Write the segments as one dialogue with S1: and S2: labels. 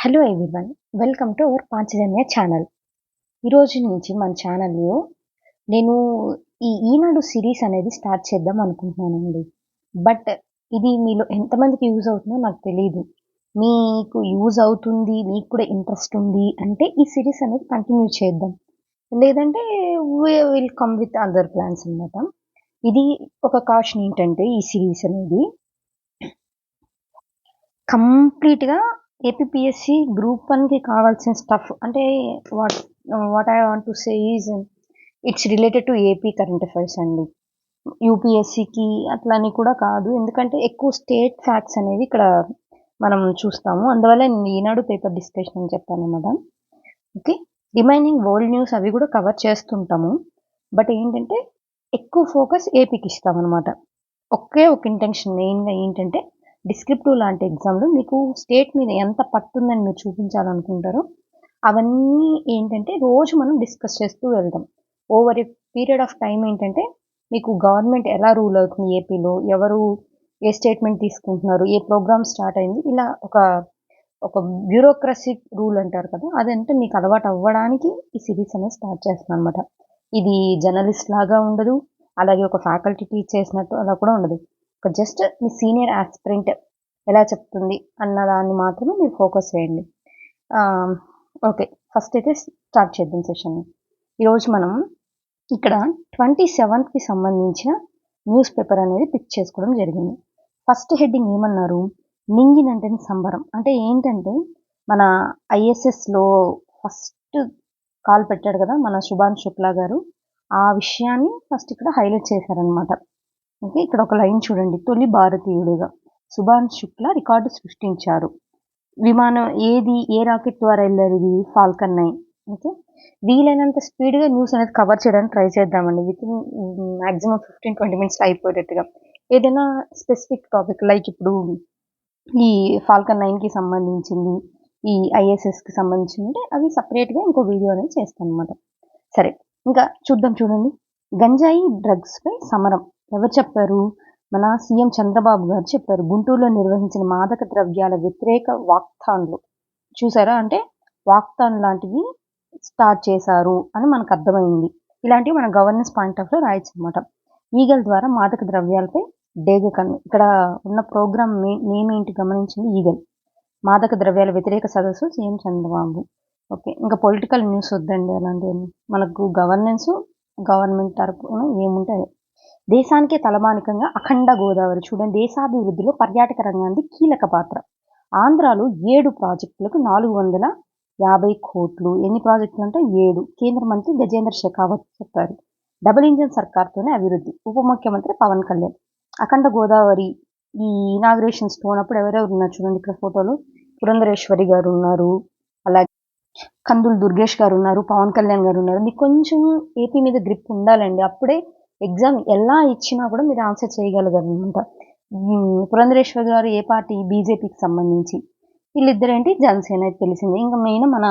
S1: Hello everyone, welcome to our Panchajanya channel. ఈరోజు నుంచి మన ఛానల్లో నేను ఈనాడు సిరీస్ అనేది స్టార్ట్ చేద్దాం అనుకుంటున్నానండి. బట్ ఇది మీలో ఎంతమందికి యూజ్ అవుతుందో నాకు తెలీదు. మీకు యూజ్ అవుతుంది, మీకు కూడా ఇంట్రెస్ట్ ఉంది అంటే ఈ సిరీస్ అనేది కంటిన్యూ చేద్దాం. లేదంటే will come with other plans అనమాట. ఇది ఒక కాషన్ ఏంటంటే ఈ సిరీస్ అనేది కంప్లీట్‌గా ఏపీపీఎస్‌సి గ్రూప్ 1కి కావాల్సిన స్టఫ్ అంటే what I want to say is it's related to AP current affairs అండి. యూపీఎస్‌సికి అట్లని కూడా కాదు. ఎందుకంటే ఎక్కువ స్టేట్ ఫ్యాక్ట్స్ అనేవి ఇక్కడ మనం చూస్తాము. అందువల్ల నేను ఈనాడు పేపర్ డిస్కషన్ అని చెప్పానన్నమాట. ఓకే. రిమైనింగ్ వరల్డ్ న్యూస్ అవి కూడా కవర్ చేస్తుంటాము. బట్ ఏంటంటే ఎక్కువ ఫోకస్ ఏపీకి ఇస్తామన్నమాట. ఒకే ఒక ఇంటెన్షన్ మెయిన్‌గా ఏంటంటే డిస్క్రిప్టివ్ లాంటి ఎగ్జామ్‌లో మీకు స్టేట్ మీద ఎంత పట్టుందని మీరు చూపించాలనుకుంటారో అవన్నీ ఏంటంటే రోజు మనం డిస్కస్ చేస్తూ వెళ్దాం. Over a period of time ఏంటంటే మీకు గవర్నమెంట్ ఎలా రూల్ అవుతుంది ఏపీలో, ఎవరు ఏ స్టేట్మెంట్ తీసుకుంటున్నారు, ఏ ప్రోగ్రామ్ స్టార్ట్ అయింది, ఇలా ఒక బ్యూరోక్రసీ రూల్ అంటారు కదా, అదంటే మీకు అలవాటు అవ్వడానికి ఈ సిరీస్ అనేది స్టార్ట్ చేస్తున్నాను అనమాట. ఇది జర్నలిస్ట్ లాగా ఉండదు, అలాగే ఒక ఫ్యాకల్టీ టీచ్ చేసినట్టు అలా కూడా ఉండదు. ఒక జస్ట్ మీ సీనియర్ ఆస్పిరెంట్ ఎలా చెప్తుంది అన్న దాన్ని మాత్రమే మీరు ఫోకస్ చేయండి. ఓకే, ఫస్ట్ అయితే స్టార్ట్ చేద్దాం సెషన్. ఈరోజు మనం ఇక్కడ 27కి సంబంధించిన న్యూస్ పేపర్ అనేది పిక్ చేసుకోవడం జరిగింది. ఫస్ట్ హెడ్డింగ్ ఏమన్నారు, నింగినంటని సంబరం. అంటే ఏంటంటే మన ఐఎస్ఎస్లో ఫస్ట్ కాల్ పెట్టాడు కదా మన శుభాన్ శుక్లా గారు, ఆ విషయాన్ని ఫస్ట్ ఇక్కడ హైలైట్ చేశారనమాట. ఓకే, ఇక్కడ ఒక లైన్ చూడండి, తొలి భారతీయుడిగా శుభాన్ శుక్లా రికార్డు సృష్టించారు. విమానం ఏ రాకెట్ ద్వారా వెళ్ళారు, ఇది ఫాల్కన్ 9. ఓకే, వీలైనంత స్పీడ్గా న్యూస్ అనేది కవర్ చేయడానికి ట్రై చేద్దామండి. విత్ ఇన్ మ్యాక్సిమం 15-20 మినిట్స్లో అయిపోయేటట్టుగా. ఏదైనా స్పెసిఫిక్ టాపిక్ లైక్ ఇప్పుడు ఈ ఫాల్కన్ 9కి సంబంధించింది, ఈ ఐఎస్ఎస్కి సంబంధించింది అంటే అవి సపరేట్గా ఇంకో వీడియో అనేది చేస్తాను అనమాట. సరే, ఇంకా చూద్దాం. చూడండి, గంజాయి డ్రగ్స్పై సమరం ఎవరు చెప్పారు, మన సీఎం చంద్రబాబు గారు చెప్పారు. గుంటూరులో నిర్వహించిన మాదక ద్రవ్యాల వ్యతిరేక వాక్థాన్లు చూసారా, అంటే వాక్థాన్ లాంటివి స్టార్ట్ చేశారు అని మనకు అర్థమైంది. ఇలాంటివి మన గవర్నెన్స్ పాయింట్ ఆఫ్ లో రాయొచ్చు అనమాట. ఈగల్ ద్వారా మాదక ద్రవ్యాలపై డేగ కన్ను. ఇక్కడ ఉన్న ప్రోగ్రామ్ నేమ్ ఏంటి గమనించింది, ఈగల్ మాదక ద్రవ్యాల వ్యతిరేక సదస్సు సీఎం చంద్రబాబు. ఓకే, ఇంకా పొలిటికల్ న్యూస్ వద్దండి అలాంటివన్నీ. మనకు గవర్నమెంట్ తరపున ఏముంటాయి. దేశానికే తలమానికంగా అఖండ గోదావరి. చూడండి, దేశాభివృద్ధిలో పర్యాటక రంగానికి కీలక పాత్ర. ఆంధ్రాలో 7 ప్రాజెక్టులకు 450 కోట్లు. ఎన్ని ప్రాజెక్టులు అంటే 7. కేంద్ర మంత్రి గజేంద్ర షెకావత్ చెప్పారు. డబుల్ ఇంజన్ సర్కార్తోనే అభివృద్ధి. ఉప ముఖ్యమంత్రి పవన్ కళ్యాణ్. అఖండ గోదావరి ఈ ఇనాగ్రేషన్ స్టోన్ అప్పుడు ఎవరెవరు ఉన్నారు చూడండి, ఇక్కడ ఫోటోలో పురంధరేశ్వరి గారు ఉన్నారు, అలాగే కందులు దుర్గేష్ గారు ఉన్నారు, పవన్ కళ్యాణ్ గారు ఉన్నారు. మీకు కొంచెం ఏపీ మీద గ్రిప్ ఉండాలండి, అప్పుడే ఎగ్జామ్ ఎలా ఇచ్చినా కూడా మీరు ఆన్సర్ చేయగలగారు అనమాట. పురంధరేశ్వరి గారు ఏ పార్టీ, బీజేపీకి సంబంధించి. వీళ్ళిద్దరేంటి, జనసేన అయితే తెలిసింది. ఇంకా మెయిన్ మన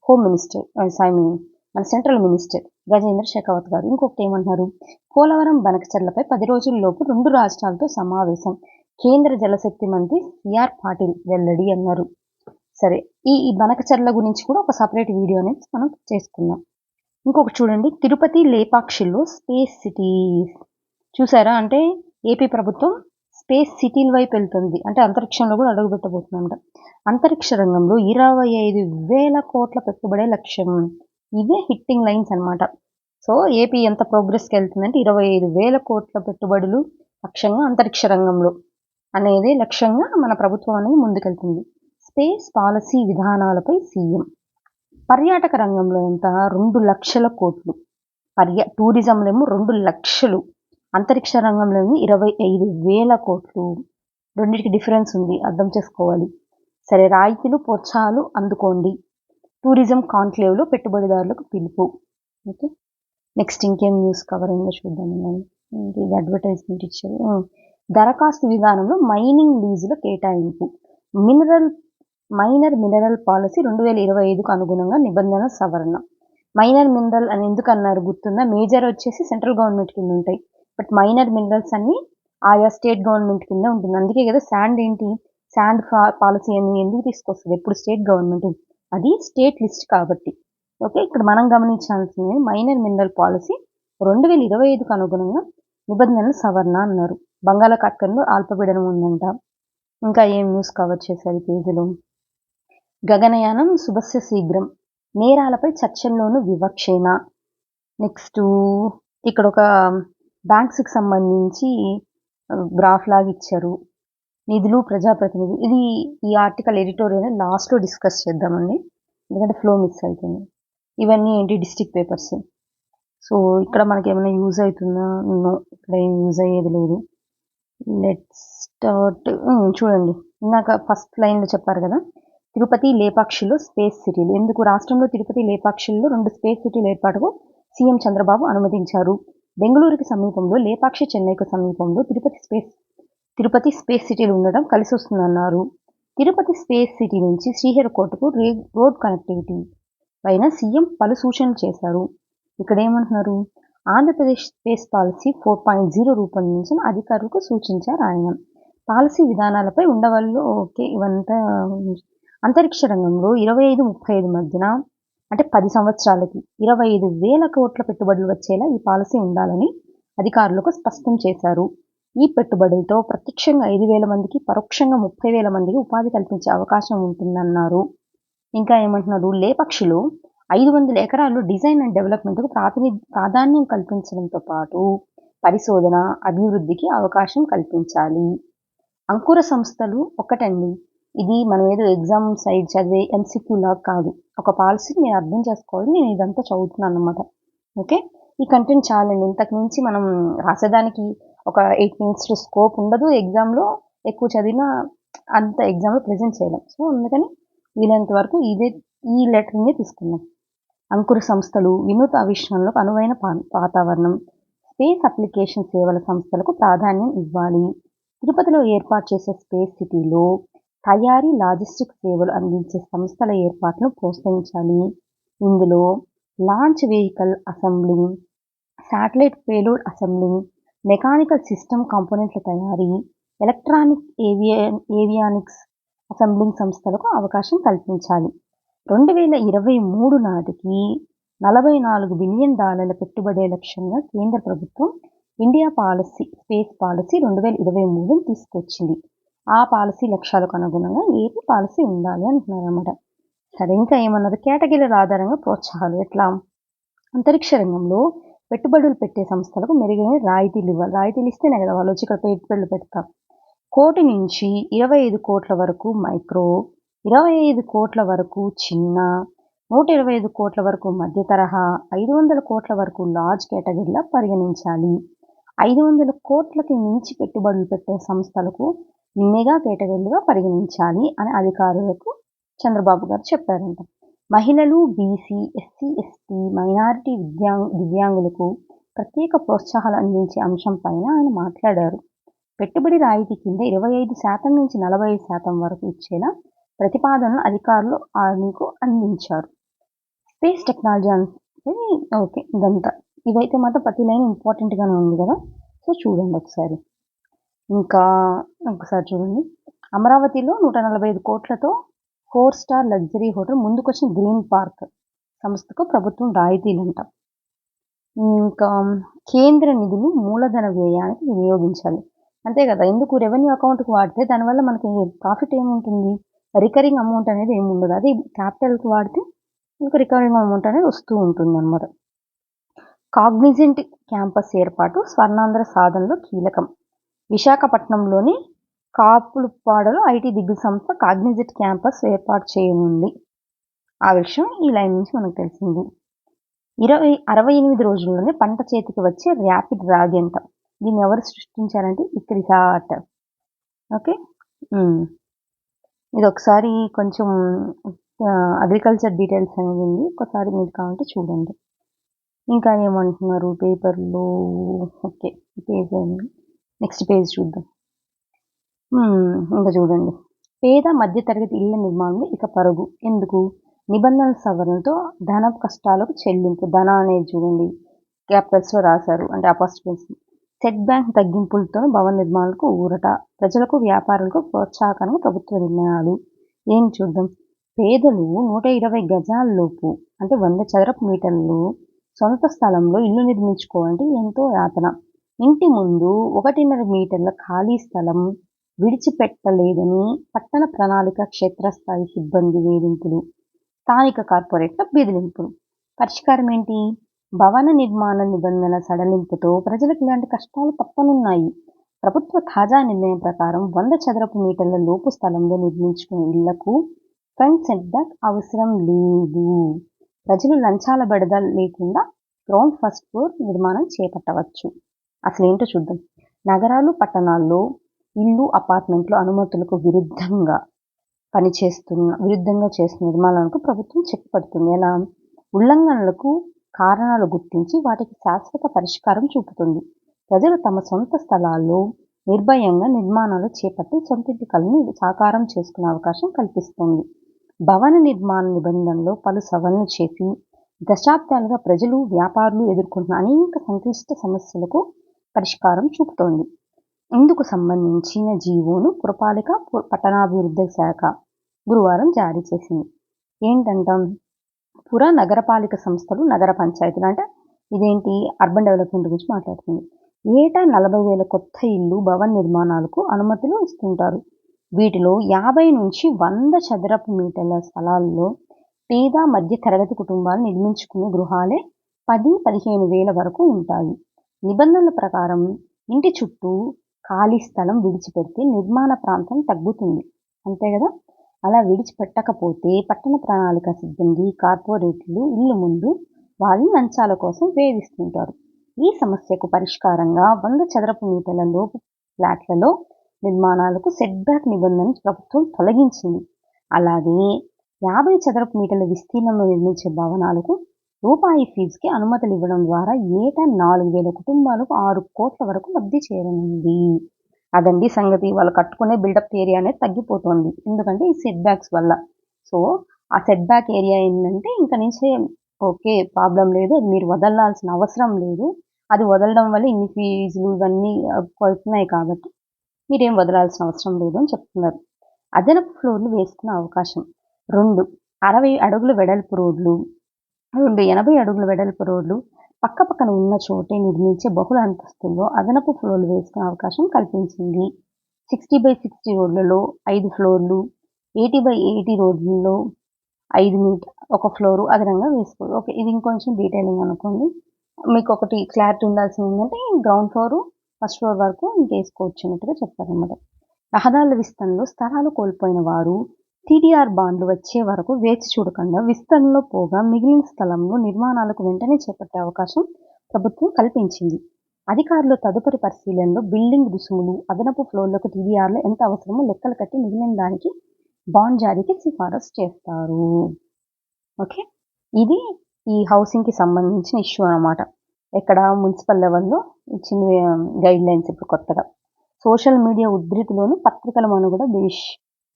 S1: హోమ్ మినిస్టర్ మన సెంట్రల్ మినిస్టర్ గజేంద్ర షెకావత్ గారు. ఇంకొకటి ఏమంటున్నారు, పోలవరం బనకచర్లపై 10 రోజుల్లోపు 2 రాష్ట్రాలతో సమావేశం. కేంద్ర జలశక్తి మంత్రి సిఆర్ పాటిల్ వెల్లడి అన్నారు. సరే, ఈ బనకచర్ల గురించి కూడా ఒక సపరేట్ వీడియో అనేది మనం చేసుకుందాం. ఇంకొకటి చూడండి, తిరుపతి లేపాక్షిలో స్పేస్ సిటీస్ చూసారా, అంటే ఏపీ ప్రభుత్వం స్పేస్ సిటీల వైపు వెళ్తుంది, అంటే అంతరిక్షంలో కూడా అడుగు పెట్టబోతుందంట. అంతరిక్ష రంగంలో 25,000 కోట్ల పెట్టుబడే లక్ష్యం. ఇవే హిట్టింగ్ లైన్స్ అనమాట. సో ఏపీ ఎంత ప్రోగ్రెస్కి వెళ్తుందంటే 25,000 కోట్ల పెట్టుబడులు లక్ష్యంగా అంతరిక్ష రంగంలో అనేది లక్ష్యంగా మన ప్రభుత్వం అనేది ముందుకెళ్తుంది. స్పేస్ పాలసీ విధానాలపై సీఎం. పర్యాటక రంగంలో ఎంత, 2 లక్షల కోట్లు. టూరిజంలో ఏమో 2 లక్షలు, అంతరిక్ష రంగంలో 25,000 కోట్లు. రెండింటికి డిఫరెన్స్ ఉంది, అర్థం చేసుకోవాలి. సరే, రాయితీలు ప్రోత్సాహాలు అందుకోండి. టూరిజం కాన్క్లేవ్లో పెట్టుబడిదారులకు పిలుపు. ఓకే, నెక్స్ట్ ఇంకేం న్యూస్ కవర్ అయిందో చూద్దాం. ఇది అడ్వర్టైజ్మెంట్ ఇచ్చారు. దరఖాస్తు విధానంలో మైనింగ్ లీజుల కేటాయింపు. మైనర్ మినరల్ పాలసీ 2025కు అనుగుణంగా నిబంధన సవరణ. మైనర్ మినరల్ అని ఎందుకు అన్నారు గుర్తుందా, మేజర్ వచ్చేసి సెంట్రల్ గవర్నమెంట్ కింద ఉంటాయి, బట్ మైనర్ మినరల్స్ అన్ని ఆయా స్టేట్ గవర్నమెంట్ కింద ఉంటుంది. అందుకే కదా శాండ్ ఏంటి, శాండ్ పాలసీ అని ఎందుకు తీసుకొస్తుంది ఎప్పుడు స్టేట్ గవర్నమెంట్, అది స్టేట్ లిస్ట్ కాబట్టి. ఓకే, ఇక్కడ మనం గమనించాల్సింది మైనర్ మినరల్ పాలసీ 2025కు అనుగుణంగా నిబంధనలు సవరణ అన్నారు. బంగాళాఖాతంలో అల్పపీడనం ఉందంట. ఇంకా ఏం న్యూస్ కవర్ చేశారు పేజీలో? గగనయానం శుభస్య శీఘ్రం, నేరాలపై చర్చల్లోనూ వివక్షేణ. నెక్స్ట్ ఇక్కడ ఒక బ్యాంక్స్కి సంబంధించి గ్రాఫ్ లాగా ఇచ్చారు, నిధులు ప్రజాప్రతినిధులు. ఇది ఈ ఆర్టికల్ ఎడిటోరియల్ లాస్ట్లో డిస్కస్ చేద్దామండి, ఎందుకంటే ఫ్లో మిస్ అవుతుంది. ఇవన్నీ ఏంటి, డిస్ట్రిక్ట్ పేపర్స్. సో ఇక్కడ మనకి ఏమైనా యూజ్ అవుతుందా? నో, ఇక్కడ ఏం యూజ్ అయ్యేది లేదు. Let's start. చూడండి, ఇందాక ఫస్ట్ లైన్లో చెప్పారు కదా, తిరుపతి లేపాక్షిలో స్పేస్ సిటీలు. ఎందుకు రాష్ట్రంలో తిరుపతి లేపాక్షిల్లో 2 స్పేస్ సిటీలు ఏర్పాటుకు సీఎం చంద్రబాబు అనుమతించారు. బెంగళూరుకి సమీపంలో లేపాక్షి, చెన్నైకు సమీపంలో తిరుపతి స్పేస్ సిటీలు ఉండడం కలిసి వస్తుందన్నారు. తిరుపతి స్పేస్ సిటీ నుంచి శ్రీహరికోటకు రోడ్ కనెక్టివిటీ పైన సీఎం పలు సూచనలు చేశారు. ఇక్కడ ఏమంటున్నారు, ఆంధ్రప్రదేశ్ స్పేస్ పాలసీ 4.0 రూపొందించిన అధికారులకు సూచించారు ఆయన. పాలసీ విధానాలపై ఉండవల్లో ఓకే, ఇవంతా అంతరిక్ష రంగంలో 25-35 మధ్యన, అంటే 10 సంవత్సరాలకి 25,000 కోట్ల పెట్టుబడులు వచ్చేలా ఈ పాలసీ ఉండాలని అధికారులకు స్పష్టం చేశారు. ఈ పెట్టుబడులతో ప్రత్యక్షంగా 5,000 మందికి, పరోక్షంగా 30,000 మందికి ఉపాధి కల్పించే అవకాశం ఉంటుందన్నారు. ఇంకా ఏమంటున్నారు, లేపాక్షిలో 500 ఎకరాల్లో డిజైన్ అండ్ డెవలప్మెంట్కు ప్రాధాన్యం కల్పించడంతో పాటు పరిశోధన, అభివృద్ధికి అవకాశం కల్పించాలి. అంకుర సంస్థలు ఒకటండి, ఇది మనం ఏదో ఎగ్జామ్ సైడ్ చదివే ఎంసీక్యూ లాగా కాదు, ఒక పాలసీని నేను అర్థం చేసుకోవాలి, నేను ఇదంతా చదువుతున్నాను అనమాట. ఓకే, ఈ కంటెంట్ చాలండి, ఇంతకు మించి మనం రాసేదానికి ఒక 8 మినిట్స్ స్కోప్ ఉండదు. ఎగ్జామ్లో ఎక్కువ చదివినా అంత ఎగ్జామ్లో ప్రజెంట్ చేయలేం. సో అందుకని వీలైనంత వరకు ఈ లెటర్ని తీసుకుందాం. అంకుర సంస్థలు వినూత్న ఆవిష్కరణలకు అనువైన వాతావరణం, స్పేస్ అప్లికేషన్ సేవల సంస్థలకు ప్రాధాన్యం ఇవ్వాలి. తిరుపతిలో ఏర్పాటు చేసే స్పేస్ సిటీలో తయారీ, లాజిస్టిక్ సేవలు అందించే సంస్థల ఏర్పాటును ప్రోత్సహించాలి. ఇందులో launch vehicle assembling, satellite payload assembling, mechanical system కాంపోనెంట్ల తయారీ, ఎలక్ట్రానిక్ ఏవియానిక్స్ అసెంబ్లింగ్ సంస్థలకు అవకాశం కల్పించాలి. 2023 నాటికి $44 బిలియన్ పెట్టుబడే లక్ష్యంగా కేంద్ర ప్రభుత్వం ఇండియా స్పేస్ పాలసీ 2023 తీసుకొచ్చింది. ఆ పాలసీ లక్ష్యాలకు అనుగుణంగా ఏపీ పాలసీ ఉండాలి అంటున్నారు అన్నమాట. సరే, ఇంకా ఏమన్నారు, కేటగిరీల ఆధారంగా ప్రోత్సాహాలు. ఎట్లా, అంతరిక్ష రంగంలో పెట్టుబడులు పెట్టే సంస్థలకు మెరుగైన రాయితీలు ఇవ్వాలి. రాయితీలు ఇస్తేనే కదా వాళ్ళు వచ్చి ఇక్కడ పెట్టుబడులు పెడతాం. 1 కోటి నుంచి 25 కోట్ల వరకు మైక్రో, 25 కోట్ల వరకు చిన్న, 125 కోట్ల వరకు మధ్య తరహా, 500 కోట్ల వరకు లార్జ్ కేటగిరీలా పరిగణించాలి. 500 కోట్లకి మించి పెట్టుబడులు పెట్టే సంస్థలకు మెగా కేటగిరీలుగా పరిగణించాలి అని అధికారులకు చంద్రబాబు గారు చెప్పారంట. మహిళలు, బీసీ, ఎస్సీ, ఎస్టీ, మైనారిటీ, దివ్యాంగులకు ప్రత్యేక ప్రోత్సాహాలు అందించే అంశం పైన ఆయన మాట్లాడారు. పెట్టుబడి రాయితీ కింద 25% నుంచి 45% వరకు ఇచ్చేలా ప్రతిపాదనలు అధికారులు ఆర్మీకు అందించారు. స్పేస్ టెక్నాలజీ అంటే ఓకే, ఇదంతా ఇవైతే మాత్రం ప్రతి లైన్ ఇంపార్టెంట్గానే ఉంది కదా. సో చూడండి ఒకసారి. ఇంకా ఒకసారి చూడండి, అమరావతిలో 145 కోట్లతో 4 స్టార్ లగ్జరీ హోటల్ ముందుకొచ్చిన గ్రీన్ పార్క్ సంస్థకు ప్రభుత్వం రాయితీలంట. ఇంకా కేంద్ర నిధులు మూలధన వ్యయానికి వినియోగించాలి. అంతే కదా, ఎందుకు రెవెన్యూ అకౌంట్కి వాడితే దానివల్ల మనకి ప్రాఫిట్ ఏముంటుంది, రికరింగ్ అమౌంట్ అనేది ఏమి ఉండదు. అదే క్యాపిటల్కి వాడితే మనకు రికరింగ్ అమౌంట్ అనేది వస్తూ ఉంటుంది అన్నమాట. కాగ్నిజెంట్ క్యాంపస్ ఏర్పాటు స్వర్ణాంధ్ర సాధనలో కీలకం. విశాఖపట్నంలోని కాపులుప్పాడలో ఐటీ దిగ్గజ సంస్థ కాగ్నిజెంట్ క్యాంపస్ ఏర్పాటు చేయనుంది. ఆ విషయం ఈ లైన్ నుంచి మనకు తెలిసింది. 68 రోజుల్లోనే పంట చేతికి వచ్చే ర్యాపిడ్ రాగి అంట. దీన్ని ఎవరు సృష్టించారంటే ఇక్రిసాట్. ఓకే, ఇది ఒకసారి కొంచెం అగ్రికల్చర్ డీటెయిల్స్ అనేది ఉంది, ఒకసారి మీరు కావాలంటే చూడండి. ఇంకా ఏమంటున్నారు పేపర్లో. ఓకే, పేజ్ నెక్స్ట్ పేజ్ చూద్దాం. ఇంకా చూడండి, పేద మధ్యతరగతి ఇళ్ల నిర్మాణం ఇక పరుగు. ఎందుకు, నిబంధనల సవరణతో ధన కష్టాలకు చెల్లింపు. ధన అనేది చూడండి క్యాపిటల్స్లో రాశారు, అంటే అపాస్ట్రఫీ. సెట్ బ్యాంక్ తగ్గింపులతో భవన నిర్మాణాలకు ఊరట, ప్రజలకు వ్యాపారులకు ప్రోత్సాహకరంగా ప్రభుత్వ నిర్ణయాలు. ఏం చూద్దాం. పేదలు 120 గజాల్లోపు అంటే 100 చదరపు మీటర్లు సొంత స్థలంలో ఇల్లు నిర్మించుకోవాలంటే ఎంతో యాతన. ఇంటి ముందు 1.5 మీటర్ల ఖాళీ స్థలం విడిచిపెట్టలేదని పట్టణ ప్రణాళిక క్షేత్రస్థాయి సిబ్బంది వేధింపులు, స్థానిక కార్పొరేట్ల బెదిరింపులు. పరిష్కారం ఏంటి? భవన నిర్మాణ నిబంధన సడలింపుతో ప్రజలకు ఇలాంటి కష్టాలు తప్పనున్నాయి. ప్రభుత్వ తాజా నిర్ణయం ప్రకారం 100 చదరపు మీటర్ల లోపు స్థలంలో నిర్మించుకునే ఇళ్లకు ఫ్రంట్ సెట్ బ్యాక్ అవసరం లేదు. ప్రజలు లంచాల బెడద లేకుండా గ్రౌండ్ ఫస్ట్ ఫ్లోర్ నిర్మాణం చేపట్టవచ్చు. అసలేంటో చూద్దాం. నగరాలు, పట్టణాల్లో ఇల్లు, అపార్ట్మెంట్లు అనుమతులకు విరుద్ధంగా చేస్తున్న నిర్మాణాలకు ప్రభుత్వం చెక్ పెడుతుంది. ఎలా? ఉల్లంఘనలకు కారణాలు గుర్తించి వాటికి శాశ్వత పరిష్కారం చూపుతుంది. ప్రజలు తమ సొంత స్థలాల్లో నిర్భయంగా నిర్మాణాలు చేపట్టి సొంతింటి కలను సాకారం చేసుకునే అవకాశం కల్పిస్తుంది. భవన నిర్మాణ నిబంధనలో పలు సవరణలు చేసి దశాబ్దాలుగా ప్రజలు, వ్యాపారులు ఎదుర్కొంటున్న అనేక సంక్లిష్ట సమస్యలకు పరిష్కారం చూపుతోంది. ఇందుకు సంబంధించిన జీవోను పురపాలిక, పట్టణాభివృద్ధి శాఖ గురువారం జారీ చేసింది. ఏంటంటాం? పుర నగరపాలిక సంస్థలు, నగర పంచాయతీలు అంటే ఇదేంటి? అర్బన్ డెవలప్మెంట్ గురించి మాట్లాడుతుంది. ఏటా 40,000 కొత్త ఇల్లు, భవన నిర్మాణాలకు అనుమతులు ఇస్తుంటారు. వీటిలో 50 నుంచి 100 చదరపు మీటర్ల స్థలాల్లో పేద, మధ్య తరగతి కుటుంబాలు నిర్మించుకునే గృహాలే 10-15 వేల వరకు ఉంటాయి. నిబంధనల ప్రకారం ఇంటి చుట్టూ ఖాళీ స్థలం విడిచిపెడితే నిర్మాణ ప్రాంతం తగ్గుతుంది. అంతే కదా? అలా విడిచిపెట్టకపోతే పట్టణ ప్రణాళిక సిబ్బంది, కార్పొరేట్లు ఇల్లు ముందు వాళ్ళని లంచాల కోసం వేధిస్తుంటారు. ఈ సమస్యకు పరిష్కారంగా 100 చదరపు మీటర్ల లోపు ఫ్లాట్లలో నిర్మాణాలకు సెట్ బ్యాక్ నిబంధనను ప్రభుత్వం తొలగించింది. అలాగే 50 చదరపు మీటర్ల విస్తీర్ణంలో నిర్మించే భవనాలకు రూపాయి ఫీజుకి అనుమతులు ఇవ్వడం ద్వారా ఏటా 4,000 కుటుంబాలకు 6 కోట్ల వరకు లబ్ధి చేరనుంది. అదండి సంగతి. వాళ్ళు కట్టుకునే బిల్డప్ ఏరియా అనేది తగ్గిపోతుంది. ఎందుకంటే ఈ సెట్ బ్యాక్స్ వల్ల. సో ఆ సెట్ బ్యాక్ ఏరియా ఏంటంటే ఇంకా నుంచే ఓకే, ప్రాబ్లం లేదు, అది మీరు వదలాల్సిన అవసరం లేదు. అది వదలడం వల్ల ఇన్ని ఫీజులు ఇవన్నీ అవుతున్నాయి కాబట్టి మీరేం వదలాల్సిన అవసరం లేదు అని చెప్తున్నారు. అదనపు ఫ్లోర్లు వేసుకునే అవకాశం. 2 60 అడుగుల వెడల్పు రోడ్లు, 2 80 అడుగుల వెడల్పు రోడ్లు పక్కపక్కన ఉన్న చోటే నిర్మించే బహుళ అంతస్తుల్లో అదనపు ఫ్లోర్లు వేసుకునే అవకాశం కల్పించింది. 60/60 రోడ్లలో 5 ఫ్లోర్లు, 80/80 రోడ్లలో 5 మీటర్ ఒక ఫ్లోరు అదనంగా వేసుకోవాలి. ఓకే, ఇది ఇంకొంచెం డీటెయిలింగ్ అనుకోండి. మీకు ఒకటి క్లారిటీ ఉండాల్సింది ఏంటంటే గ్రౌండ్ ఫ్లోరు, ఫస్ట్ ఫ్లోర్ వరకు వేసుకోవచ్చు అన్నట్టుగా చెప్పారన్నమాట. రహదారుల విస్తరణలో స్థలాలు కోల్పోయిన వారు టీడీఆర్ బాండ్లు వచ్చే వరకు వేచి చూడకుండా విస్తరణలో పోగా మిగిలిన స్థలంలో నిర్మాణాలకు వెంటనే చేపట్టే అవకాశం ప్రభుత్వం కల్పించింది. అధికారులు తదుపరి పరిశీలనలో బిల్డింగ్ రుసుములు, అదనపు ఫ్లోర్లకు టీడీఆర్లు ఎంత అవసరమో లెక్కలు కట్టి మిగిలిన దానికి బాండ్ జారీకి సిఫారసు చేస్తారు. ఓకే, ఇది ఈ హౌసింగ్కి సంబంధించిన ఇష్యూ అన్నమాట. ఎక్కడ? మున్సిపల్ లెవెల్లో ఇచ్చిన గైడ్ లైన్స్. ఇప్పుడు కొత్తగా సోషల్ మీడియా ఉధృతిలోను పత్రికల మనుగడ బేష్.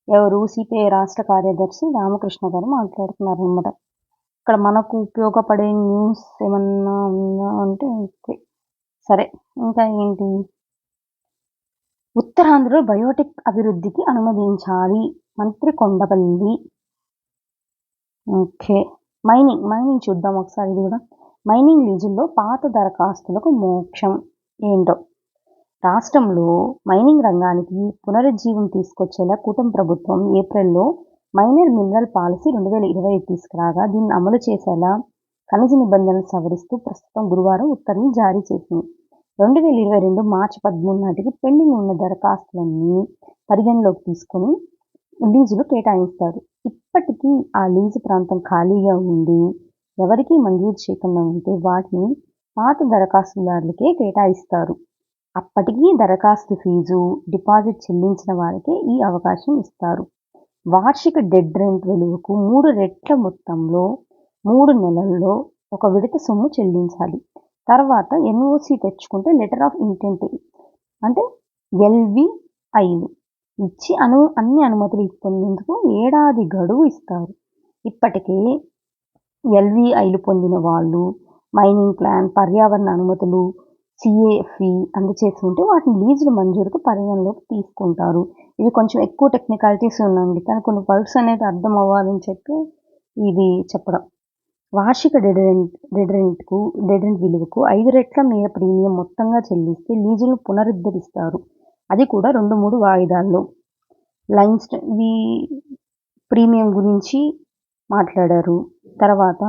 S1: ఎవరు? సిపిఐ రాష్ట్ర కార్యదర్శి రామకృష్ణ గారు మాట్లాడుతున్నారు అన్నమాట. ఇక్కడ మనకు ఉపయోగపడే న్యూస్ ఏమన్నా ఉందా అంటే సరే. ఇంకా ఏంటి? ఉత్తరాంధ్రలో బయోటెక్ అభివృద్ధికి అనుమతించాలి మంత్రి కొండపల్లి. ఓకే, మైనింగ్ చూద్దాం ఒకసారి. ఇది కూడా మైనింగ్ లీజుల్లో పాత దరఖాస్తులకు మోక్షం. ఏంటో? రాష్ట్రంలో మైనింగ్ రంగానికి పునరుజ్జీవం తీసుకొచ్చేలా కూటమి ప్రభుత్వం ఏప్రిల్లో మైనర్ మినరల్ పాలసీ 2020 తీసుకురాగా దీన్ని అమలు చేసేలా ఖనిజ నిబంధనలు సవరిస్తూ ప్రస్తుతం గురువారం ఉత్తర్వులు జారీ చేసింది. 2022 మార్చి 13 నాటికి పెండింగ్ ఉన్న దరఖాస్తులన్నీ పరిగణలోకి తీసుకుని లీజులు కేటాయిస్తారు. ఇప్పటికీ ఆ లీజు ప్రాంతం ఖాళీగా ఉండి ఎవరికీ మంజూరు చేయకుండా ఉంటే వాటిని పాత దరఖాస్తుదారులకే కేటాయిస్తారు. అప్పటికీ దరఖాస్తు ఫీజు, డిపాజిట్ చెల్లించిన వారికే ఈ అవకాశం ఇస్తారు. వార్షిక డెడ్ రెంట్ విలువకు 3 రెట్ల మొత్తంలో 3 నెలల్లో ఒక విడత సొమ్ము చెల్లించాలి. తర్వాత ఎన్ఓసి తెచ్చుకుంటే లెటర్ ఆఫ్ ఇంటెంట్ అంటే LVIలు ఇచ్చి అన్ని అనుమతులు పొందేందుకు ఏడాది గడువు ఇస్తారు. ఇప్పటికే LVIలు పొందిన వాళ్ళు మైనింగ్ ప్లాన్, పర్యావరణ అనుమతులు, సిఏఫీ అందచేసి ఉంటే వాటిని లీజుల మంజూరుకు పరిగణలోకి తీసుకుంటారు. ఇవి కొంచెం ఎక్కువ టెక్నికాలిటీస్ ఉందండి, కానీ కొన్ని వర్డ్స్ అనేది అర్థం అవ్వాలని చెప్పి ఇది చెప్పడం. వార్షిక డెడరెంట్ విలువకు 5 రెట్ల మేర ప్రీమియం మొత్తంగా చెల్లిస్తే లీజులను పునరుద్ధరిస్తారు, అది కూడా 2-3 వాయిదాల్లో. ఇది ప్రీమియం గురించి మాట్లాడారు. తర్వాత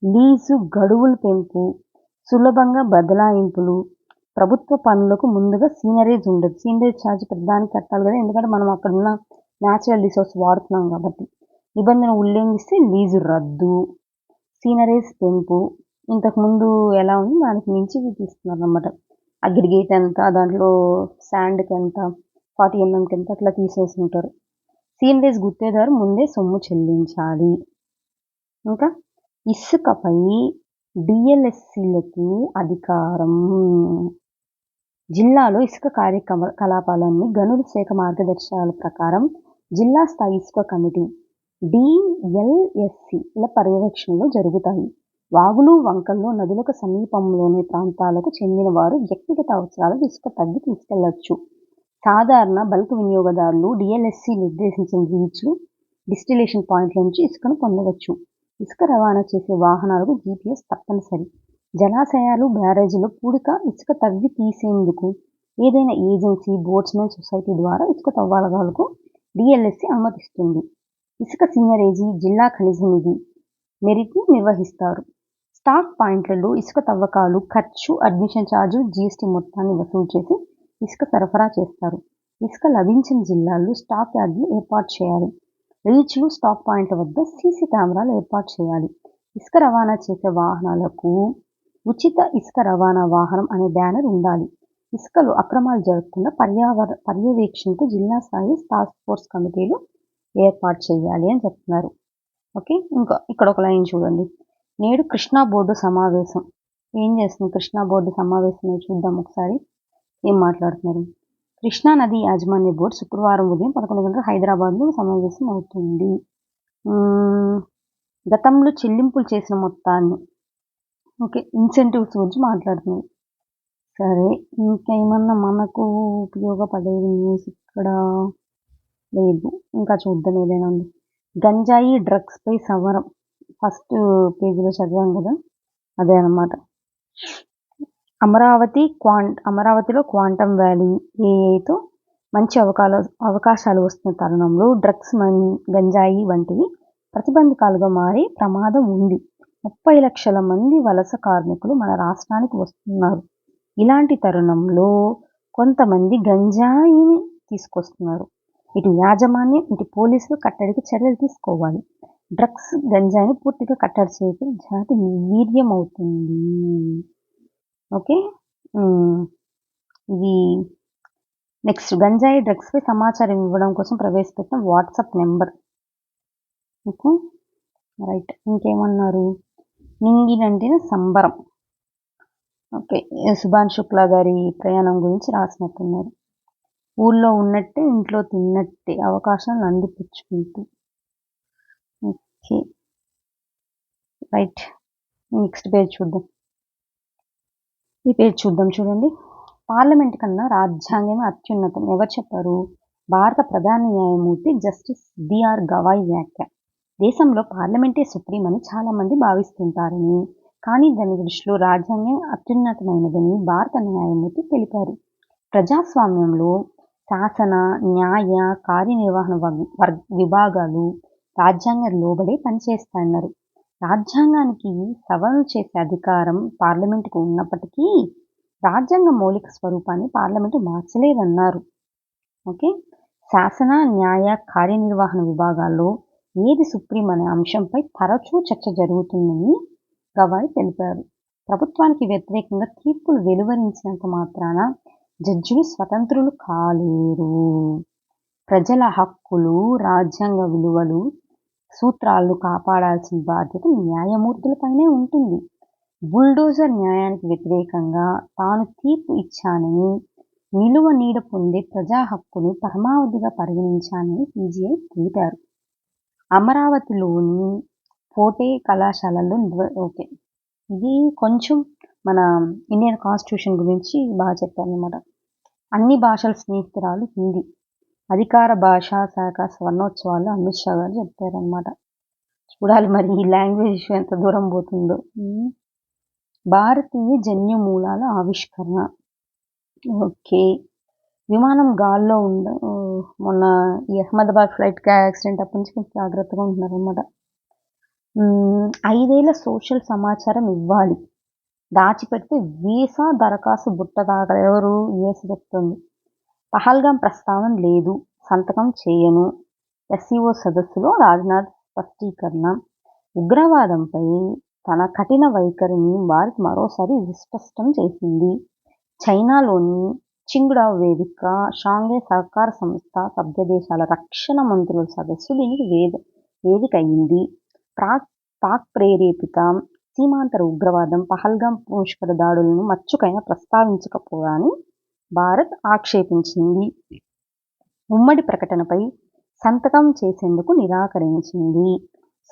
S1: లీజు గడువుల పెంపు, సులభంగా బదలాయింపులు, ప్రభుత్వ పనులకు ముందుగా సీనరేజ్ ఉండదు. సీనరేజ్ ఛార్జ్ ప్రతిదానికి కట్టాలి కదా, ఎందుకంటే మనం అక్కడ ఉన్న న్యాచురల్ రిసోర్స్ వాడుతున్నాం కాబట్టి. నిబంధన ఉల్లంఘిస్తే లీజు రద్దు, సీనరేజ్ పెంపు. ఇంతకుముందు ఎలా ఉంది దానికి మించి తీస్తున్నారు అన్నమాట. అగ్రిగేట్ ఎంత, దాంట్లో శాండ్కి ఎంత, 40 mm ఎంత అట్లా తీసేసి ఉంటారు. సీనరేజ్ గుత్తేదారు ముందే సొమ్ము చెల్లించాలి. ఇంకా ఇసుకపై డిఎల్ఎస్సీలకి అధికారం. జిల్లాలో ఇసుక కార్యకలాపాలన్నీ గనుల శాఖ మార్గదర్శకాల ప్రకారం జిల్లా స్థాయి ఇసుక కమిటీ డిఎల్ఎస్సీల పర్యవేక్షణలో జరుగుతాయి. వాగులు, వంకల్లో, నదులకు సమీపంలోని ప్రాంతాలకు చెందిన వారు వ్యక్తిగత అవసరాలకు ఇసుక తగ్గి తీసుకెళ్లొచ్చు. సాధారణ బల్క్ వినియోగదారులు డిఎల్ఎస్సీ నిర్దేశించిన రీచ్లు, డిస్టిలేషన్ పాయింట్ల నుంచి ఇసుకను పొందవచ్చు. ఇసుక రవాణా చేసే వాహనాలకు జీపీఎస్ తప్పనిసరి. జలాశయాలు, బ్యారేజీలు పూడిక ఇసుక తవ్వి తీసేందుకు ఏదైనా ఏజెన్సీ, బోట్స్మెన్ సొసైటీ ద్వారా ఇసుక తవ్వకాలకు డిఎల్ఎస్సీ అనుమతిస్తుంది. ఇసుక సీనరేజీ జిల్లా ఖనిజ నిధి మెరిట్ని నిర్వహిస్తారు. స్టాక్ పాయింట్లలో ఇసుక తవ్వకాలు ఖర్చు, అడ్మిషన్ ఛార్జు, జీఎస్టీ మొత్తాన్ని వసూలు చేసి ఇసుక సరఫరా చేస్తారు. ఇసుక లభించిన జిల్లాల్లో స్టాక్ యార్డులు ఏర్పాటు చేయాలి. రీచ్లు, స్టాక్ పాయింట్ల వద్ద సీసీ కెమెరాలు ఏర్పాటు చేయాలి. ఇసుక రవాణా చేసే వాహనాలకు ఉచిత ఇసుక రవాణా వాహనం అనే బ్యానర్ ఉండాలి. ఇసుకలో అక్రమాలు జరగకుండా పర్యవేక్షణకు జిల్లా స్థాయి టాస్క్ ఫోర్స్ కమిటీలు ఏర్పాటు చేయాలి అని చెప్తున్నారు. ఓకే, ఇంకా ఇక్కడ ఒక లైన్ చూడండి. నేడు కృష్ణా బోర్డు సమావేశం. ఏం చేస్తుంది కృష్ణా బోర్డు సమావేశం చూద్దాం ఒకసారి. ఏం మాట్లాడుతున్నారు? కృష్ణా నది యాజమాన్య బోర్డు శుక్రవారం ఉదయం 11 గంటలకు హైదరాబాద్లో సమావేశం అవుతుంది. గతంలో చెల్లింపులు చేసిన మొత్తాన్ని, ఓకే, ఇన్సెంటివ్స్ గురించి మాట్లాడుతున్నారు. సరే, ఇంకేమన్నా మనకు ఉపయోగపడేది న్యూస్ ఇక్కడ లేదు. ఇంకా చూద్దాం ఏదైనా ఉంది. గంజాయి డ్రగ్స్పై సమరం. ఫస్ట్ పేజీలో చదివాం కదా, అదే అన్నమాట. అమరావతిలో క్వాంటమ్ వ్యాలీ ఏఐతో మంచి అవకాశాలు వస్తున్న తరుణంలో డ్రగ్స్, గంజాయి వంటివి ప్రతిబంధకాలుగా మారే ప్రమాదం ఉంది. 30 లక్షల మంది వలస కార్మికులు మన రాష్ట్రానికి వస్తున్నారు. ఇలాంటి తరుణంలో కొంతమంది గంజాయిని తీసుకొస్తున్నారు. ఇటు యాజమాన్యం, ఇటు పోలీసులు కట్టడికి చర్యలు తీసుకోవాలి. డ్రగ్స్, గంజాయిని పూర్తిగా కట్టడి చేయడం జాతి నిర్వీర్యం అవుతుంది. ఓకే, ఇది నెక్స్ట్. గంజాయి, డ్రగ్స్పై సమాచారం ఇవ్వడం కోసం ప్రవేశపెట్టిన వాట్సాప్ నెంబర్. Okay, right. ఇంకేమన్నారు? నింగినంటిన సంబరం. ఓకే, సుభాన్ శుక్లా గారి ప్రయాణం గురించి రాసినట్టున్నారు. ఊళ్ళో ఉన్నట్టే, ఇంట్లో తిన్నట్టే, అవకాశాలను అందిపుచ్చుకుంటూ. Okay, right. నెక్స్ట్ పేజ్ చూద్దాం. ఈ పేజ్ చూద్దాం, చూడండి. పార్లమెంట్ కన్నా రాజ్యాంగమే అత్యున్నతం. ఎవరు చెప్పారు? భారత ప్రధాన న్యాయమూర్తి జస్టిస్ బిఆర్ గవాయ్ వ్యాఖ్య. దేశంలో పార్లమెంటే సుప్రీం అని చాలామంది భావిస్తుంటారని, కానీ దాని దృష్టిలో రాజ్యాంగం అత్యున్నతమైనదని భారత న్యాయమూర్తి తెలిపారు. ప్రజాస్వామ్యంలో శాసన, న్యాయ, కార్యనిర్వహణ విభాగాలు రాజ్యాంగం లోబడే పనిచేస్తాయన్నారు. రాజ్యాంగానికి సవరణలు చేసే అధికారం పార్లమెంటుకు ఉన్నప్పటికీ రాజ్యాంగ మౌలిక స్వరూపాన్ని పార్లమెంటు మార్చలేదన్నారు. ఓకే, శాసన, న్యాయ, కార్యనిర్వహణ విభాగాల్లో ఏది సుప్రీం అనే అంశంపై తరచూ చర్చ జరుగుతుందని గవాయ్ తెలిపారు. ప్రభుత్వానికి వ్యతిరేకంగా తీర్పులు వెలువరించినంత మాత్రాన జడ్జిలు స్వతంత్రులు కాలేరు. ప్రజల హక్కులు, రాజ్యాంగ విలువలు, సూత్రాలను కాపాడాల్సిన బాధ్యత న్యాయమూర్తులపైనే ఉంటుంది. బుల్డోజర్ న్యాయానికి వ్యతిరేకంగా తాను తీర్పు ఇచ్చానని, నిలువ నీడ పొందే ప్రజా హక్కును పరమావధిగా పరిగణించానని పీజీఐ తెలిపారు. అమరావతిలోని పోటే కళాశాలలో ఓకే, ఇది కొంచెం మన ఇండియన్ కాన్స్టిట్యూషన్ గురించి బాగా చెప్పారనమాట. అన్ని భాషల స్నేహితురాలు హిందీ. అధికార భాషా శాఖ స్వర్ణోత్సవాల్లో అమిత్ షా గారు చెప్పారనమాట. చూడాలి మరి ఈ లాంగ్వేజ్ ఇష్యూ ఎంత దూరం పోతుందో. భారతీయ జన్యు మూలాల ఆవిష్కరణ. ఓకే. విమానం గాల్లో మొన్న ఈ అహ్మదాబాద్ ఫ్లైట్ యాక్సిడెంట్ అప్పటి నుంచి కొంచెం జాగ్రత్తగా ఉంటున్నారనమాట. 5 ఏళ్ల సోషల్ సమాచారం ఇవ్వాలి, దాచిపెడితే వీసా దరఖాస్తు బుట్ట దాకా. ఎవరు? యుఎస్ చెప్తుంది. పహల్గాం ప్రస్తావన లేదు, సంతకం చేయను. ఎస్సీఓ సదస్సులో రాజ్నాథ్ స్పష్టీకరణ. ఉగ్రవాదంపై తన కఠిన వైఖరిని భారత్ మరోసారి విస్పష్టం చేసింది. చైనాలోని చింగ్డావ్ వేదిక, షాంఘై సహకార సంస్థ సభ్య దేశాల రక్షణ మంత్రుల సదస్సు దీనికి వేదిక అయింది. పాక్ ప్రేరేపిత సీమాంతర ఉగ్రవాదం, పహల్గాం పుష్కర దాడులను మచ్చుకైనా ప్రస్తావించకపోగానే భారత్ ఆక్షేపించింది. ఉమ్మడి ప్రకటనపై సంతకం చేసేందుకు నిరాకరించింది.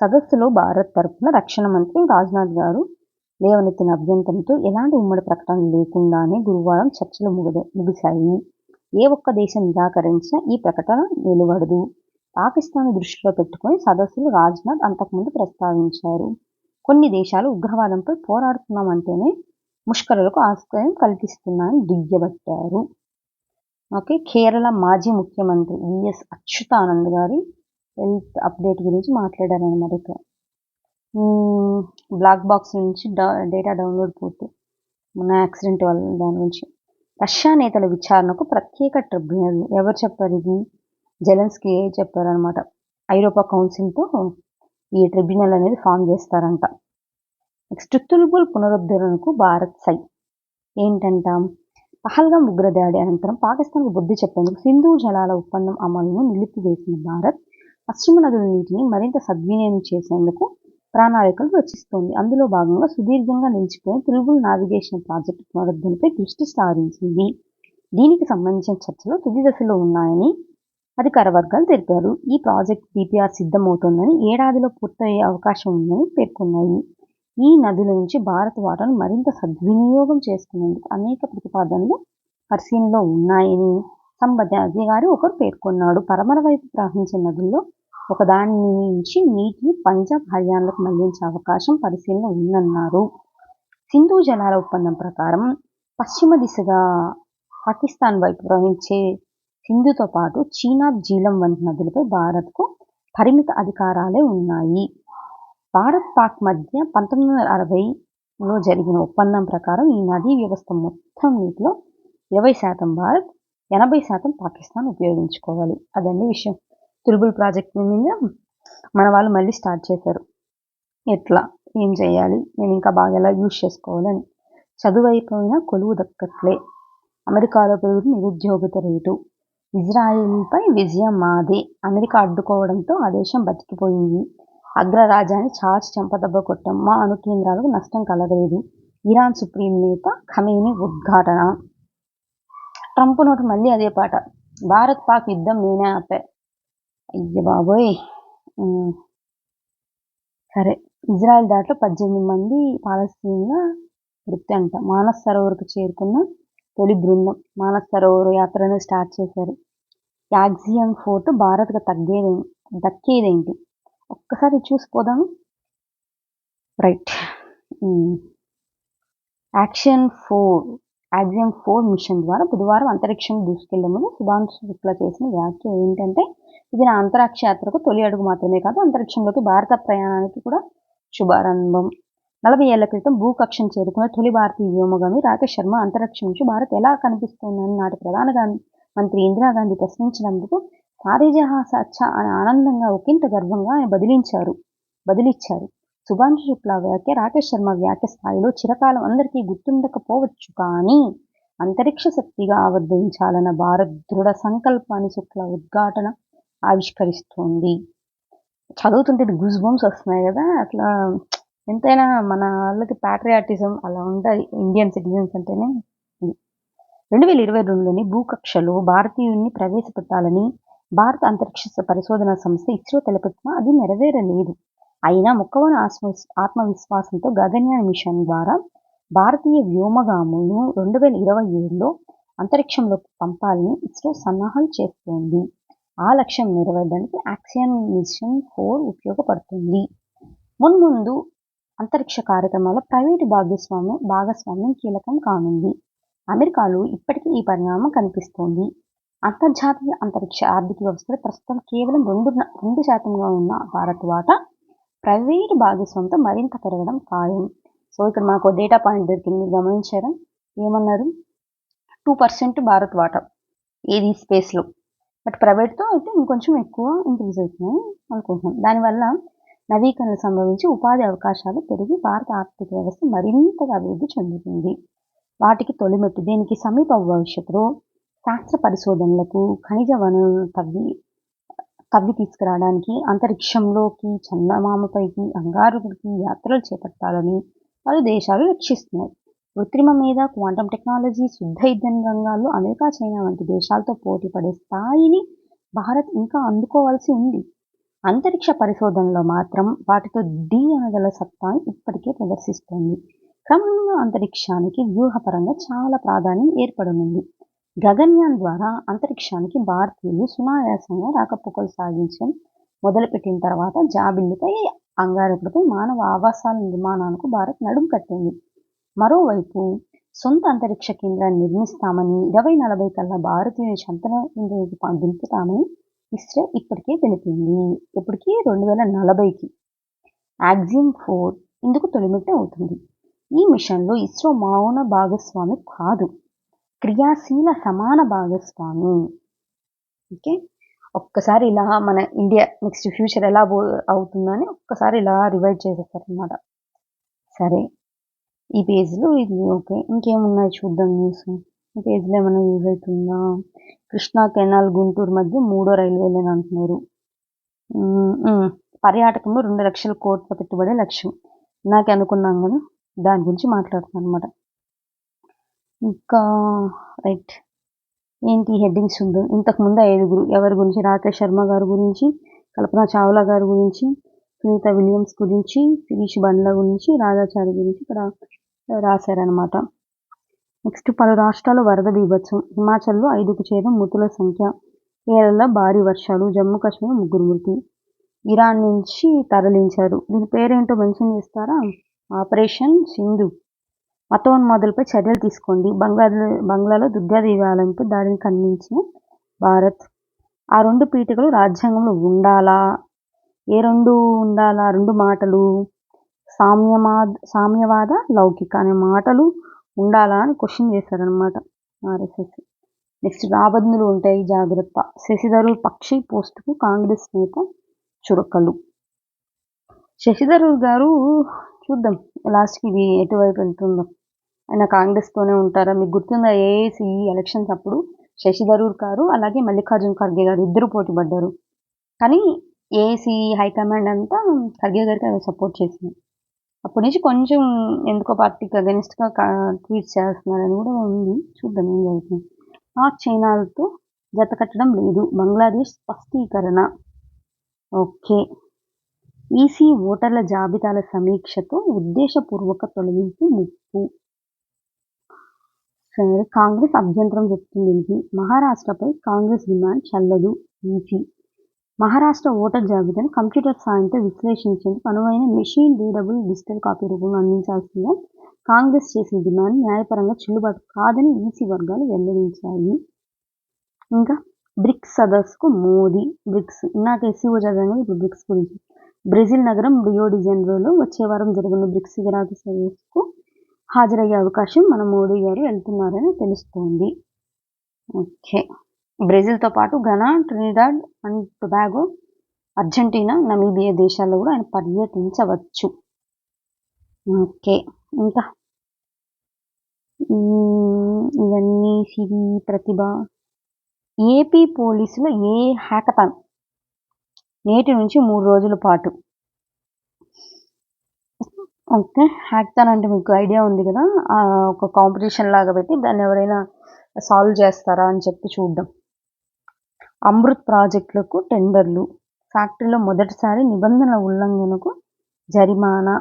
S1: సదస్సులో భారత్ తరఫున రక్షణ మంత్రి రాజ్నాథ్ గారు లేవనెత్తిన అభ్యంతరంతో ఎలాంటి ఉమ్మడి ప్రకటన లేకుండానే గురువారం చర్చలు ముగిశాయి. ఏ ఒక్క దేశం నిరాకరించినా ఈ ప్రకటన వెలువడదు. పాకిస్తాన్ దృష్టిలో పెట్టుకుని సదస్సులో రాజ్నాథ్ అంతకుముందు ప్రస్తావించారు. కొన్ని దేశాలు ఉగ్రవాదంపై పోరాడుతున్నామంటేనే ముష్కరులకు ఆశ్రయం కల్పిస్తున్నాయని దుయ్యబట్టారు. ఓకే. కేరళ మాజీ ముఖ్యమంత్రి విఎస్ అచ్యుతానంద్ గారి హెల్త్ అప్డేట్ గురించి మాట్లాడారన్నమాట. ఇక్కడ బ్లాక్ బాక్స్ నుంచి డేటా డౌన్లోడ్ పోతే మన యాక్సిడెంట్ వల్ల దాని గురించి. రష్యా నేతల విచారణకు ప్రత్యేక ట్రిబ్యునల్. ఎవరు చెప్పారు ఇది? జెలెన్స్కీ చెప్పారనమాట. ఐరోపా కౌన్సిల్తో ఈ ట్రిబ్యునల్ అనేది ఫామ్ చేస్తారంట. నెక్స్ట్ తుల్బుల్ పునరుద్ధరణకు భారత్ సై. ఏంటంట? పహల్గాం ఉగ్రదాడి అనంతరం పాకిస్తాన్కు బుద్ధి చెప్పేందుకు సింధు జలాల ఒప్పందం అమలును నిలిపివేసిన భారత్ పశ్చిమ నదుల నీటిని మరింత సద్వినియోగం చేసేందుకు ప్రణాళికలు రచిస్తోంది. అందులో భాగంగా సుదీర్ఘంగా నిలిచిపోయిన తుల్బుల్ నావిగేషన్ ప్రాజెక్టు పునరుద్ధరణపై దృష్టి సారించింది. దీనికి సంబంధించిన చర్చలు తుది దశలో ఉన్నాయని అధికార వర్గాలు తెలిపారు. ఈ ప్రాజెక్టు డిపిఆర్ సిద్ధమవుతోందని, ఏడాదిలో పూర్తయ్యే అవకాశం ఉందని పేర్కొన్నాయి. ఈ నదుల నుంచి భారత్ వాటాను మరింత సద్వినియోగం చేసుకునేందుకు అనేక ప్రతిపాదనలు పరిశీలనలో ఉన్నాయని సంబంధిత అధికారి ఒకరు పేర్కొన్నాడు. పరమర వైపు ప్రవహించే నదుల్లో ఒకదాని నుంచి నీటిని పంజాబ్, హర్యానాలకు మళ్లించే అవకాశం పరిశీలన ఉందన్నారు. సింధు జలాల ఒప్పందం ప్రకారం పశ్చిమ దిశగా పాకిస్తాన్ వైపు ప్రవహించే సింధుతో పాటు చీనాబ్, జీలం వంటి నదులపై భారత్కు పరిమిత అధికారాలే ఉన్నాయి. భారత్ పాక్ మధ్య 1960లో జరిగిన ఒప్పందం ప్రకారం ఈ నదీ వ్యవస్థ మొత్తం నీటిలో 20% భారత్, 80% పాకిస్తాన్ ఉపయోగించుకోవాలి. అదండి విషయం. తుల్బుల్ ప్రాజెక్ట్ మీద మన వాళ్ళు మళ్ళీ స్టార్ట్ చేశారు. ఎట్లా, ఏం చేయాలి, నేను ఇంకా బాగా ఎలా యూజ్ చేసుకోవాలని. చదువు అయిపోయినా కొలువు దక్కట్లే. అమెరికాలో పెరుగుతున్న నిరుద్యోగత రేటు. ఇజ్రాయెల్పై విజయం మాదే. అమెరికా అడ్డుకోవడంతో ఆ దేశం బతికిపోయింది. అగ్రరాజ్యాన్ని చాచి చెంపదెబ్బ కొట్టాం. మా అణు కేంద్రాలకు నష్టం కలగలేదు. ఇరాన్ సుప్రీం నేత ఖమేనీ ఉద్ఘాటన. ట్రంప్ నోటు మళ్ళీ అదే పాట. భారత్ పాక్ యుద్ధం నేనే ఆపా. అయ్య బాబోయ్. సరే. ఇజ్రాయెల్ దాంట్లో 18 మంది పాలస్తీన్ల మృతి అంట. మానస్ సరోవర్కు చేరుకున్న తొలి బృందం మానస్ సరోవర్ యాత్రను స్టార్ట్ చేశారు. యాక్సియం 4 భారత్కు దక్కేదేంటి? ఒక్కసారి చూసిపోదాము. రైట్. యాక్సియం 4 మిషన్ ద్వారా బుధవారం అంతరిక్షం దూసుకెళ్లే ముందు సుభాంశు శుక్లా చేసిన వ్యాఖ్య ఏంటంటే, ఇది నా అంతరిక్ష యాత్రకు తొలి అడుగు మాత్రమే కాదు, అంతరిక్షంలోకి భారత ప్రయాణానికి కూడా శుభారంభం. 40 ఏళ్ల క్రితం భూకక్షను చేరుకున్న తొలి భారతీయ వ్యోమగామి రాకేష్ శర్మ అంతరిక్షం నుంచి భారత్ ఎలా కనిపిస్తోందని నాటి ప్రధాన మంత్రి ఇందిరాగాంధీ ప్రశ్నించినందుకు సారే జహాं से अच्छा అని ఆనందంగా, ఒకంత గర్వంగా ఆయన బదిలిచ్చారు. సుభాంశు శుక్లా వ్యాఖ్య, రాకేష్ శర్మ వ్యాఖ్య స్థాయిలో చిరకాలం అందరికీ గుర్తుండకపోవచ్చు, కానీ అంతరిక్ష శక్తిగా ఆవిర్భవించాలన్న భారత్ దృఢ సంకల్పాన్ని శుక్లా ఉద్ఘాటన ఆవిష్కరిస్తోంది. చదువుతుంటే గూస్ బంప్స్ వస్తున్నాయి కదా. అట్లా ఎంతైనా మన వాళ్ళకి ప్యాట్రియాటిజం అలా ఉంటుంది ఇండియన్ సిటిజన్స్ అంటేనే. 2022లోని భూకక్షలో భారతీయుల్ని ప్రవేశపెట్టాలని భారత అంతరిక్ష పరిశోధన సంస్థ ఇస్రో తలపెట్టినా అది నెరవేరలేదు. అయినా మొక్కవోని ఆత్మవిశ్వాసంతో గగన్యాన్ మిషన్ ద్వారా భారతీయ వ్యోమగాములను 2027లో అంతరిక్షంలోకి పంపాలని ఇస్రో సన్నాహాలు చేస్తోంది. ఆ లక్ష్యం నెరవేరడానికి యాక్సియాన్ మిషన్ 4 ఉపయోగపడుతుంది. మున్ముందు అంతరిక్ష కార్యక్రమాల్లో ప్రైవేటు భాగస్వామ్యం కీలకం కానుంది. అమెరికాలో ఇప్పటికే ఈ పరిణామం కనిపిస్తోంది. అంతర్జాతీయ అంతరిక్ష ఆర్థిక వ్యవస్థలో ప్రస్తుతం కేవలం 2% ఉన్న భారత్ వాటా ప్రైవేటు భాగస్వామ్యంతో మరింత పెరగడం ఖాయం. సో ఇక్కడ మాకు డేటా పాయింట్ దొరికింది, గమనించారా? ఏమన్నారు? 2% భారత్ వాటా ఏది స్పేస్లో, బట్ ప్రైవేట్తో అయితే ఇంకొంచెం ఎక్కువ ఇంక్రీజ్ అవుతున్నాయి అనుకుంటున్నాం. దానివల్ల నవీకరణలు సంభవించి ఉపాధి అవకాశాలు పెరిగి భారత ఆర్థిక వ్యవస్థ మరింతగా అభివృద్ధి చెందుతుంది. వాటికి తొలిమెట్టు దేనికి? సమీప భవిష్యత్తులో శాస్త్ర పరిశోధనలకు, ఖనిజ వనరులను తవ్వి తీసుకురావడానికి, అంతరిక్షంలోకి, చందమామపైకి, అంగారకుడికి యాత్రలు చేపట్టాలని పలు దేశాలు లక్ష్యిస్తున్నాయి. కృత్రిమ మీద, క్వాంటం టెక్నాలజీ, శుద్ధ ఇంధన రంగాల్లో అమెరికా, చైనా వంటి దేశాలతో పోటీ పడే స్థాయిని భారత్ ఇంకా అందుకోవాల్సి ఉంది. అంతరిక్ష పరిశోధనలో మాత్రం వాటితో ఢీ అనగల సత్తాను ఇప్పటికే ప్రదర్శిస్తోంది. క్రమంగా అంతరిక్షానికి వ్యూహపరంగా చాలా ప్రాధాన్యం ఏర్పడనుంది. గగన్యాన్ ద్వారా అంతరిక్షానికి భారతీయులు సునాయాసంగా రాకపోకలు సాగించడం మొదలుపెట్టిన తర్వాత జాబిల్లిపై, అంగారకుడిపై మానవ ఆవాసాల నిర్మాణానికి భారత్ నడుం కట్టింది. మరోవైపు సొంత అంతరిక్ష కేంద్రాన్ని నిర్మిస్తామని, 2040 కల్లా భారతీయుని చంద్రుడికి దింపుతామని ఇస్రో ఇప్పటికే తెలిపింది. ఇప్పటికీ 2040కి యాక్సియాన్ 4 ఇందుకు తొలిమెట్టు అవుతుంది. ఈ మిషన్లో ఇస్రో మౌన భాగస్వామి కాదు, క్రియాశీల సమాన భాగస్వామి. ఓకే, ఒక్కసారి ఇలా మన ఇండియా నెక్స్ట్ ఫ్యూచర్ ఎలా అవుతుందని ఒక్కసారి ఇలా రివైజ్ చేసేస్తారనమాట. సరే, ఈ పేజ్లో ఇది ఓకే. ఇంకేమున్నాయి చూద్దాం న్యూస్. ఈ పేజ్లో ఏమైనా యూజ్ అవుతుందా? కృష్ణా కెనాల్ గుంటూరు మధ్య 3వ రైల్వే లైన్ అంటున్నారు. పర్యాటకంలో 2 లక్షల కోట్ల పెట్టుబడే లక్ష్యం. నాకు అనుకున్నాం కదా, దాని గురించి మాట్లాడుతున్నాను అనమాట. ఇంకా రైట్, ఏంటి హెడ్డింగ్స్ చూద్దాం. ఇంతకుముందు 5 ఎవరి గురించి? రాకేష్ శర్మ గారి గురించి, కల్పనా చావ్లా గారి గురించి, సునీత విలియమ్స్ గురించి, శిరీష్ బండ్ల గురించి, రాజాచారి గురించి ఇక్కడ రాశారనమాట. నెక్స్ట్, పలు రాష్ట్రాల్లో వరద బీభత్సం. హిమాచల్లో 5కు చేరిన మృతుల సంఖ్య. కేరళలో భారీ వర్షాలు. జమ్మూ కాశ్మీర్ 3 మృతి. ఇరాన్ నుంచి తరలించారు. దీని పేరేంటో మెన్షన్ చేస్తారా? ఆపరేషన్ సింధు. మతోన్మాదులపై చర్యలు తీసుకోండి. బంగ్లాలో దుర్గాదేవి ఆలయంపై దాడిని ఖండించిన భారత్. ఆ 2 పీఠికలు రాజ్యాంగంలో ఉండాలా? ఏ 2 ఉండాలా? 2 మాటలు సామ్యవాద, లౌకిక అనే మాటలు ఉండాలా అని క్వశ్చన్ చేశారనమాట ఆర్ఎస్ఎస్. నెక్స్ట్, రాబందులు ఉంటాయి జాగ్రత్త. శశిధరూర్ పక్షి పోస్టుకు కాంగ్రెస్ నేత చురకలు. శశిధరూర్ గారు చూద్దాం లాస్ట్కి ఇది ఎటువైపు వెళ్తుందో. ఆయన కాంగ్రెస్తోనే ఉంటారా? మీకు గుర్తుందా? ఏఐసి ఎలక్షన్స్ అప్పుడు శశిధరూర్ గారు అలాగే మల్లికార్జున ఖర్గే గారు ఇద్దరు పోటీ పడ్డారు. కానీ ఏఐసి హైకమాండ్ అంతా ఖర్గే గారికి సపోర్ట్ చేసింది. అప్పటి నుంచి కొంచెం ఎందుకో పార్టీకి అగెనిస్ట్గా ట్వీట్ చేస్తున్నారని కూడా ఉంది. చూద్దాం ఏం జరుగుతుంది. పాక్ చైనాలతో జత కట్టడం లేదు, బంగ్లాదేశ్ స్పష్టీకరణ. ఓకే, ఈసీ ఓటర్ల జాబితాల సమీక్షతో ఉద్దేశపూర్వక తొలగింపు ముప్పు. సరే, కాంగ్రెస్ అభ్యంతరం చెప్తుంది. మహారాష్ట్రపై కాంగ్రెస్ డిమాండ్ చల్లదు. ఈసీ మహారాష్ట్ర ఓటర్ జాబితాను కంప్యూటర్ సాయంతో విశ్లేషించేందుకు అనువైన మెషిన్ రీడబుల్ డిజిటల్ కాపీ రూపంలో అందించాల్సిందిగా కాంగ్రెస్ చేసిన డిమాండ్ న్యాయపరంగా చెల్లుబాటు కాదని ఈసీ వర్గాలు వెల్లడించాయి. ఇంకా బ్రిక్స్ సదస్సుకు మోదీ. బ్రిక్స్ ఇందాక ఎస్సీఓ చదివాను, ఇప్పుడు బ్రిక్స్ గురించి. బ్రెజిల్ నగరం రియో డి జనీరోలో వచ్చే వారం జరగనున్న బ్రిక్స్ శిఖరాగ్ర సదస్సుకు హాజరయ్యే అవకాశం మన మోడీ గారు వెళ్తున్నారని తెలుస్తోంది. ఓకే, బ్రెజిల్తో పాటు Ghana, Trinidad and Tobago, Argentina, Namibia దేశాల్లో కూడా ఆయన పర్యటించవచ్చు. ఓకే, ఇంకా ఇవన్నీ సిరి ప్రతిభ. ఏపీ పోలీసుల ఏ హ్యాకథాన్ నేటి నుంచి 3 రోజుల పాటు. ఓకే, హ్యాకథాన్ అంటే మీకు ఐడియా ఉంది కదా, ఒక కాంపిటీషన్ లాగా పెట్టి దాన్ని ఎవరైనా సాల్వ్ చేస్తారా అని చెప్పి చూద్దాం. అమృత్ ప్రాజెక్టులకు టెండర్లు. ఫ్యాక్టరీలో మొదటిసారి నిబంధనల ఉల్లంఘనకు జరిమానా.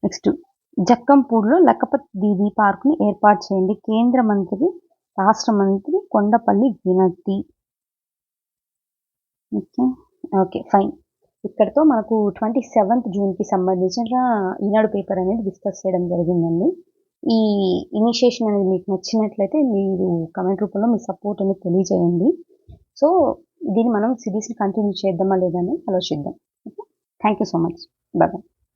S1: నెక్స్ట్ జక్కంపూడిలో లఖపత్ దీదీ పార్క్ని ఏర్పాటు చేయండి. కేంద్ర మంత్రి రాష్ట్ర మంత్రి కొండపల్లి వినతి. Okay okay fine. ఇక్కడతో మనకు 27th జూన్కి సంబంధించిన ఈనాడు పేపర్ అనేది డిస్కస్ చేయడం జరిగిందండి. ఈ ఇనిషియేషన్ అనేది మీకు నచ్చినట్లయితే మీరు కమెంట్ రూపంలో మీ సపోర్ట్ అనేది తెలియజేయండి. సో దీన్ని మనం సిరీస్ని కంటిన్యూ చేద్దామా లేదా అని ఆలోచిద్దాం. Okay, thank you so much. Bye.